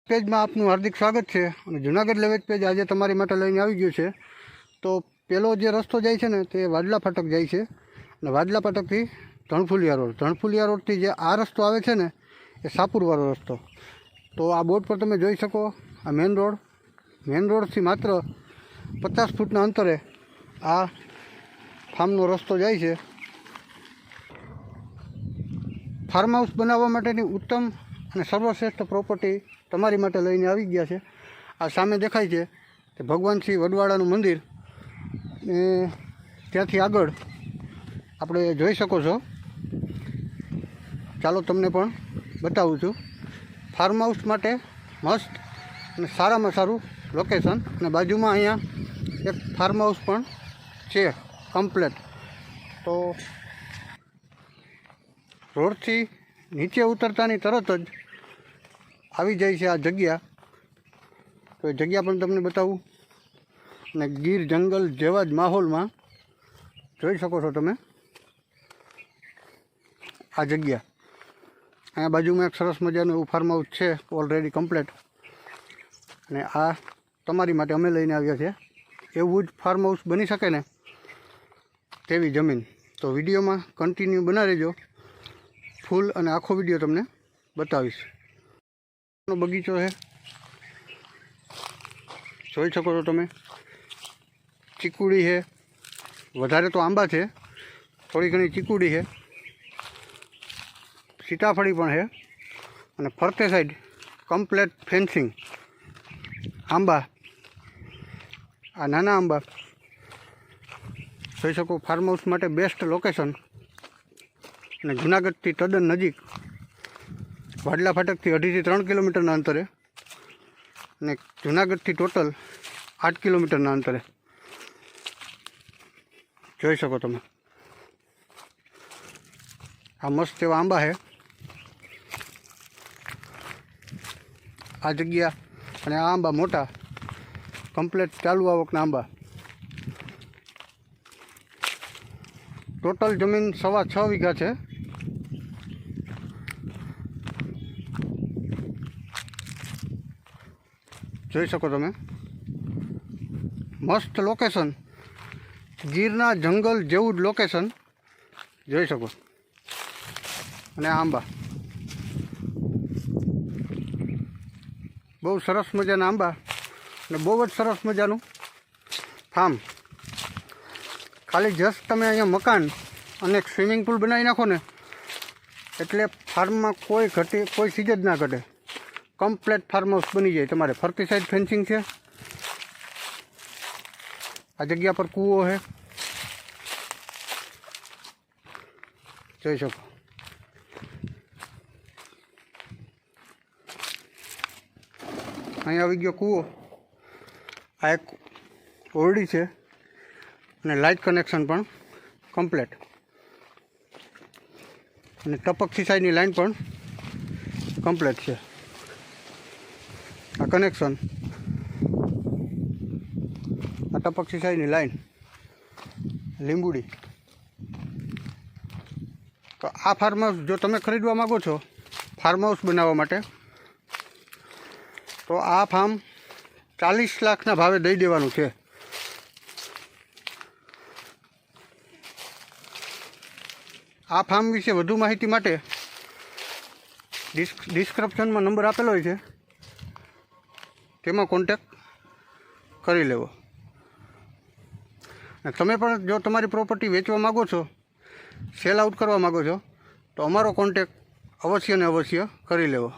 પેજમાં આપનું હાર્દિક સ્વાગત છે। અને જૂનાગઢ લેવેજ પેજ આજે તમારી માટે લઈને આવી ગયું છે। તો પેલો જે રસ્તો જાય છે ને તે વાડલા ફાટક જાય છે અને વાડલા ફાટકથી ધણફુલિયા રોડથી જે આ રસ્તો આવે છે ને એ સાપુરવાળો રસ્તો। તો આ બોર્ડ પર તમે જોઈ શકો આ મેન રોડથી માત્ર 50 ફૂટના અંતરે આ ફાર્મનો રસ્તો જાય છે। ફાર્મ હાઉસ બનાવવા માટેની ઉત્તમ અને સર્વશ્રેષ્ઠ પ્રોપર્ટી તમારી માટે લઈને આવી ગયા છે। આ સામે દેખાય છે કે ભગવાન શ્રી વડવાળાનું મંદિર, ને ત્યાંથી આગળ આપણે જોઈ શકો છો। ચાલો તમને પણ બતાવું છું। ફાર્મ હાઉસ માટે મસ્ત અને સારામાં સારું લોકેશન, અને બાજુમાં અહીંયા એક ફાર્મ હાઉસ પણ છે કમ્પ્લેટ। તો રોડથી નીચે ઉતરતાની તરત જ આવી જાય છે આ જગ્યા। તો એ જગ્યા પણ તમને બતાવું, અને ગીર જંગલ જેવા જ માહોલમાં જોઈ શકો છો તમે આ જગ્યા। અહીંયા બાજુમાં એક સરસ મજાનું એવું ફાર્મ હાઉસ છે ઓલરેડી કમ્પ્લેટ, અને આ તમારી માટે અમે લઈને આવ્યા છે। એવું જ ફાર્મ હાઉસ બની શકે ને તેવી જમીન। તો વિડીયોમાં કન્ટિન્યુ બના રહેજો, ફૂલ અને આખો વિડીયો તમને બતાવીશ। બગીચો છે, જોઈ શકો છો તમે। ચીકુડી છે, વધારે તો આંબા છે, થોડી ઘણી ચીકુડી છે, સીતાફળી પણ છે, અને ફરતે સાઈડ કમ્પ્લેટ ફેન્સિંગ આંબા, આ નાના આંબા જોઈ શકો। ફાર્મ હાઉસ માટે બેસ્ટ લોકેશન, અને જૂનાગઢથી તદ્દન નજીક, વાડલા ફાટકથી 2.5 થી 3 કિલોમીટરના અંતરે, અને જૂનાગઢથી ટોટલ 8 કિલોમીટરના અંતરે જોઈ શકો તમે। આ મસ્ત એવા આંબા છે આ જગ્યા, અને આ આંબા મોટા કમ્પ્લેટ ચાલુ આવકના આંબા। ટોટલ જમીન 6.25 વીઘા છે। જોઈ શકો તમે, મસ્ત લોકેશન, ગીરના જંગલ જેવું જ લોકેશન જોઈ શકો। અને આંબા બહુ સરસ મજાના આંબા, અને બહુ જ સરસ મજાનું ફાર્મ। ખાલી જસ્ટ તમે અહીંયા મકાન અને એક સ્વિમિંગ પુલ બનાવી નાખો ને એટલે ફાર્મમાં કોઈ ચીજ જ ના ઘટે। કમ્પ્લેટ ફાર્મ હાઉસ બની જાય તમારે। ફરતી સાઈડ ફેન્સિંગ છે, આ જગ્યા પર કૂવો છે, જોઈ શકો। અહીં આવી ગયો કૂવો, આ એક ઓરડી છે, અને લાઇટ કનેક્શન પણ કમ્પ્લેટ, અને ટપક સિંચાઈની લાઈન પણ કમ્પ્લેટ છે। આ કનેક્શન, આ ટપક સિંચાઈની લાઈન લીંબુડી। તો આ ફાર્મ હાઉસ જો તમે ખરીદવા માગો છો ફાર્મ હાઉસ બનાવવા માટે, તો આ ફાર્મ 40 લાખના ભાવે દઈ દેવાનું છે। આ ફાર્મ વિશે વધુ માહિતી માટે ડિસ્ક્રિપ્શનમાં નંબર આપેલો હોય છે, તેમાં કોન્ટેક્ટ કરી લેવો। અને તમે પણ જો તમારી પ્રોપર્ટી વેચવા માગો છો, સેલ આઉટ કરવા માગો છો, તો અમારો કોન્ટેક્ટ અવશ્ય ને અવશ્ય કરી લેવો।